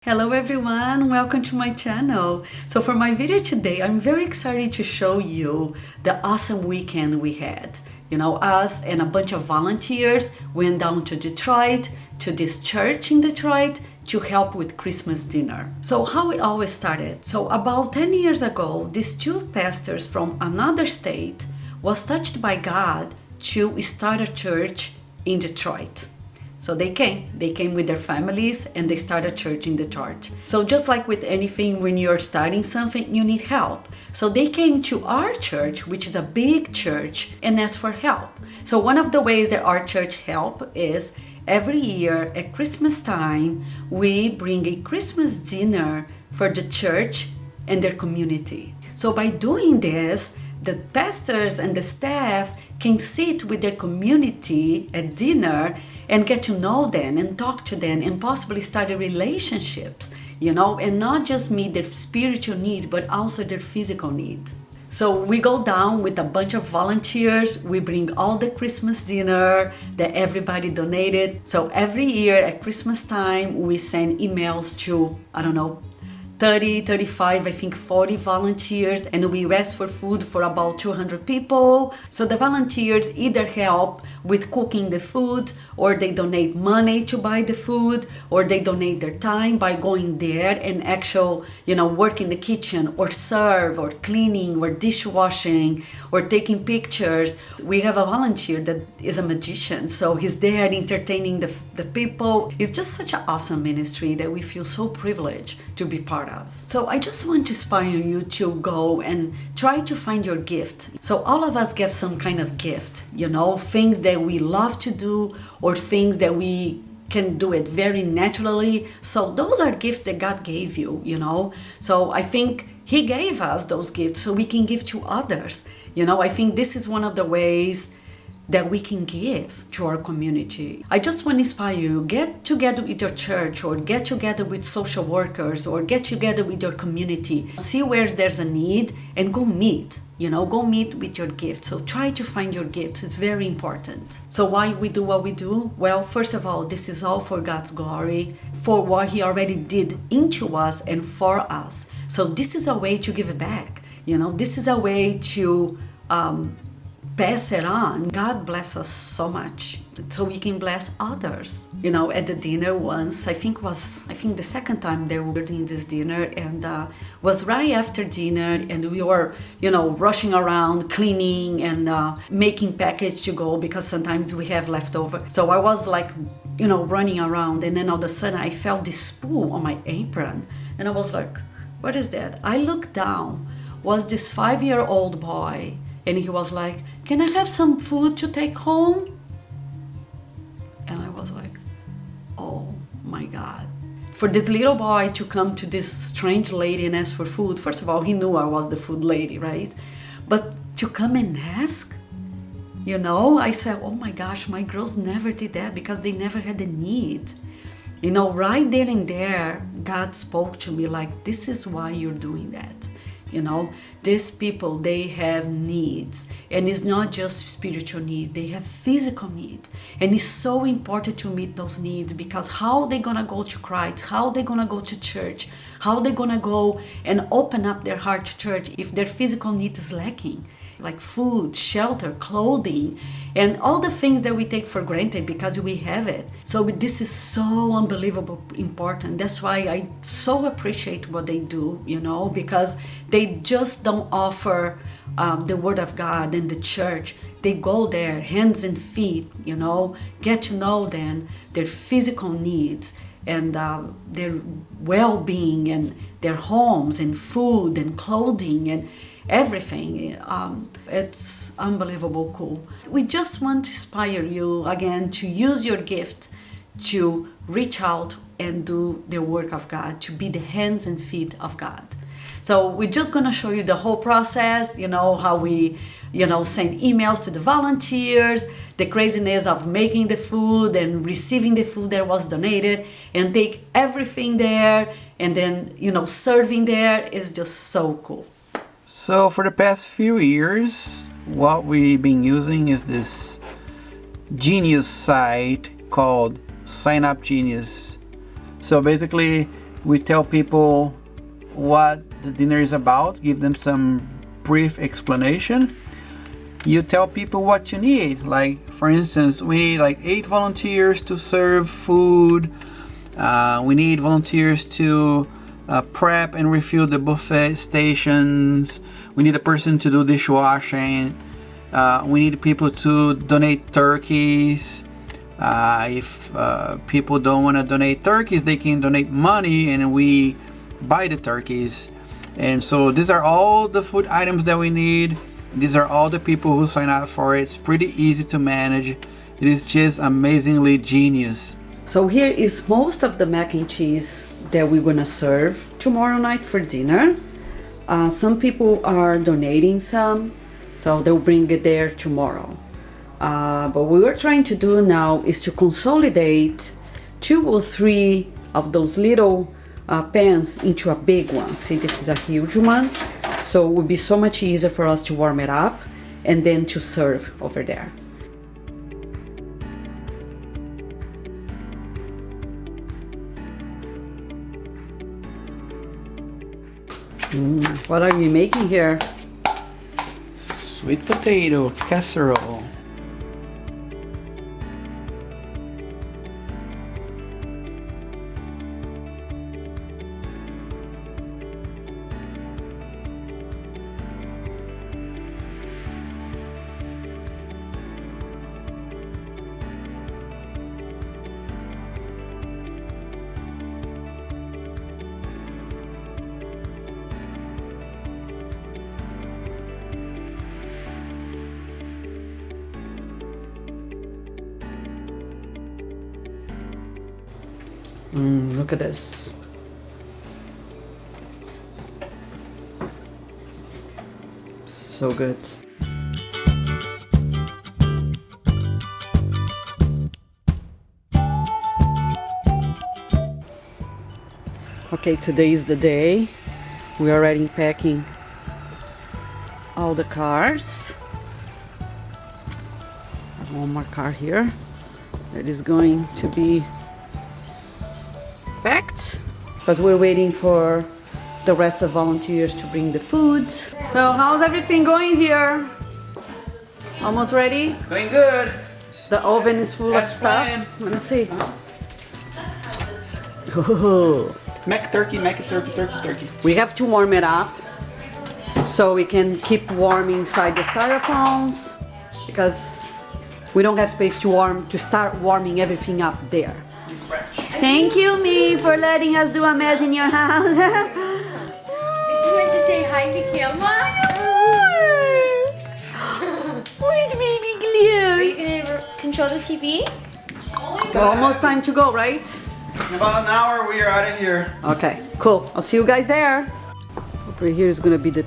Hello everyone, welcome to my channel. So for my video today, I'm very excited to show you the awesome weekend we had. You know, us and a bunch of volunteers went down to Detroit, to this church in Detroit, to help with Christmas dinner. So how it always started. So about 10 years ago, these two pastors from another state was touched by God to start a church in Detroit. So they came with their families and they started a church in Detroit. So just like with anything, when you're starting something, you need help. So they came to our church, which is a big church, and asked for help. So one of the ways that our church help is every year at Christmas time, we bring a Christmas dinner for the church and their community. So by doing this, the pastors and the staff can sit with their community at dinner and get to know them and talk to them and possibly start relationships, you know, and not just meet their spiritual needs, but also their physical needs. So we go down with a bunch of volunteers. We bring all the Christmas dinner that everybody donated. So every year at Christmas time, we send emails to, 30, 35, I think 40 volunteers, and we ask for food for about 200 people. So the volunteers either help with cooking the food, or they donate money to buy the food, or they donate their time by going there and work in the kitchen, or serve, or cleaning, or dishwashing, or taking pictures. We have a volunteer that is a magician, so he's there entertaining the people. It's just such an awesome ministry that we feel so privileged to be part of. So I just want to inspire you to go and try to find your gift. So all of us get some kind of gift, things that we love to do or things that we can do it very naturally. So those are gifts that God gave you, So I think He gave us those gifts so we can give to others. I think this is one of the ways that we can give to our community. I just want to inspire you, get together with your church, or get together with social workers, or get together with your community. See where there's a need and go meet. Go meet with your gift. So try to find your gifts. It's very important. So why we do what we do? Well, first of all, this is all for God's glory, for what He already did into us and for us. So this is a way to give it back. This is a way to pass it on. God bless us so much so we can bless others. At the dinner once, I think the second time they were doing this dinner, and was right after dinner, and we were rushing around cleaning and making package to go, because sometimes we have leftover. So I was running around, and then all of a sudden I felt this poo on my apron, and I was like, what is that? I looked down, was this 5-year-old boy, and he was like, can I have some food to take home? And I was like, oh my God. For this little boy to come to this strange lady and ask for food, first of all, he knew I was the food lady, right? But to come and ask, I said, oh my gosh, my girls never did that because they never had the need. Right then and there, God spoke to me like, this is why you're doing that. These people, they have needs, and it's not just spiritual need, they have physical need, and it's so important to meet those needs, because how they gonna go to Christ, how they gonna go to church, how they gonna go and open up their heart to church if their physical need is lacking, like food, shelter, clothing, and all the things that we take for granted because we have it. So this is so unbelievable important. That's why I so appreciate what they do, because they just don't offer the Word of God and the church. They go there, hands and feet, get to know them, their physical needs, and their well-being, and their homes, and food, and clothing, and everything. It's unbelievable cool. We just want to inspire you again to use your gift to reach out and do the work of God, to be the hands and feet of God. So we're just going to show you the whole process, how we, send emails to the volunteers, the craziness of making the food and receiving the food that was donated, and take everything there, and then, serving there is just so cool. So for the past few years, what we've been using is this Genius site called Upgenius. So basically, We tell people what the dinner is about, give them some brief explanation. You tell people what you need. Like, for instance, we need like 8 volunteers to serve food. We need volunteers to prep and refill the buffet stations. We need a person to do dishwashing. We need people to donate turkeys. If people don't want to donate turkeys, they can donate money and we buy the turkeys. And so these are all the food items that we need. These are all the people who sign up for it. It's pretty easy to manage. It is just amazingly genius. So here is most of the mac and cheese that we're gonna serve tomorrow night for dinner. Some people are donating some, so they'll bring it there tomorrow. But what we're trying to do now is to consolidate 2 or 3 of those little pans into a big one. See, this is a huge one. So it would be so much easier for us to warm it up and then to serve over there. What are we making here? Sweet potato casserole. Look at this. So good. Okay, today is the day. We are already packing all the cars. One more car here that is going to be packed because we're waiting for the rest of volunteers to bring the food. So how's everything going here? Almost ready? It's going good. The oven is full of That's stuff. fine. Let me see. Oh. Mac turkey, turkey. We have to warm it up so we can keep warm inside the styrofoams because we don't have space to start warming everything up there. From scratch. Thank you, me, for letting us do a mess in your house. Did you want to say hi to camera? Where's baby Are Glue? you gonna control the TV? Almost time to go, right? In about an hour, we are out of here. Okay, cool. I'll see you guys there. Over here is gonna be the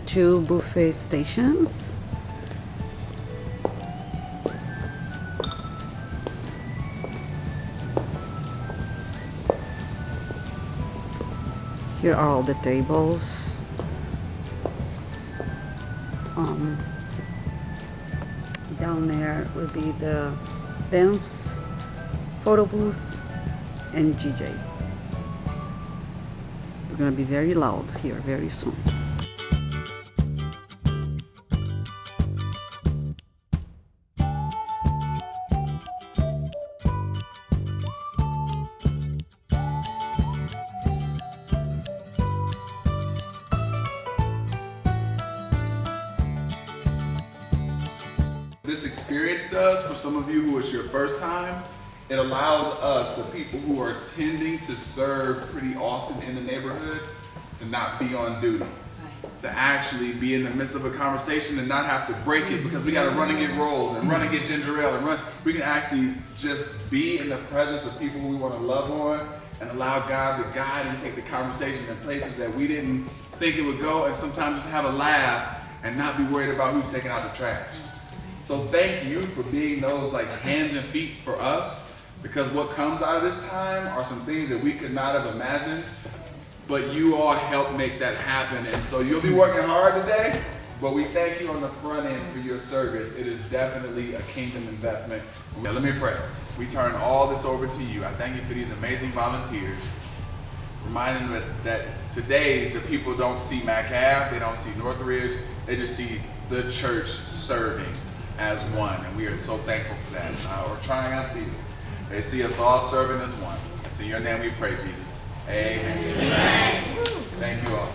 two buffet stations. Here are all the tables. Down there will be the dance, photo booth, and GJ. It's gonna be very loud here very soon. This experience does, for some of you who it's your first time, it allows us, the people who are tending to serve pretty often in the neighborhood, to not be on duty. To actually be in the midst of a conversation and not have to break it because we got to run and get rolls and run and get ginger ale and run. We can actually just be in the presence of people who we want to love on and allow God to guide and take the conversations in places that we didn't think it would go, and sometimes just have a laugh and not be worried about who's taking out the trash. So thank you for being those like hands and feet for us, because what comes out of this time are some things that we could not have imagined, but you all helped make that happen. And so you'll be working hard today, but we thank you on the front end for your service. It is definitely a kingdom investment. Now, let me pray. We turn all this over to you. I thank you for these amazing volunteers. reminding them that today the people don't see MACK Ave, they don't see Northridge, they just see the church serving as one, and we are so thankful for that. We're trying out people. They see us all serving as one. It's in your name we pray, Jesus. Amen. Amen. Thank you all.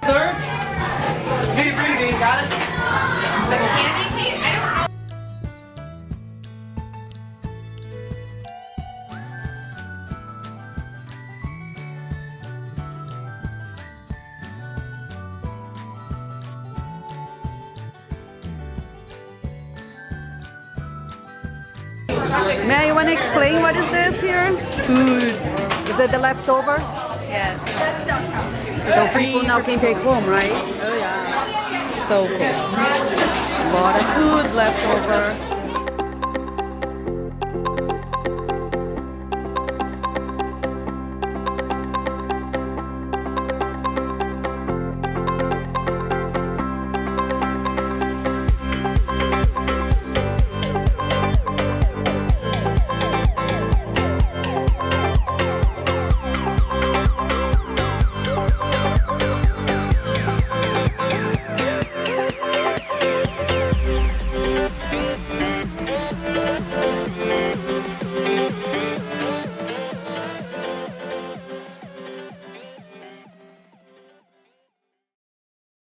Sir? Beauty, got it? The candy cane? I don't know. May you want to explain what is this here? Food. Is that the leftover? Yes. So people now can take home, right? Oh yeah. So cool. A lot of food left over.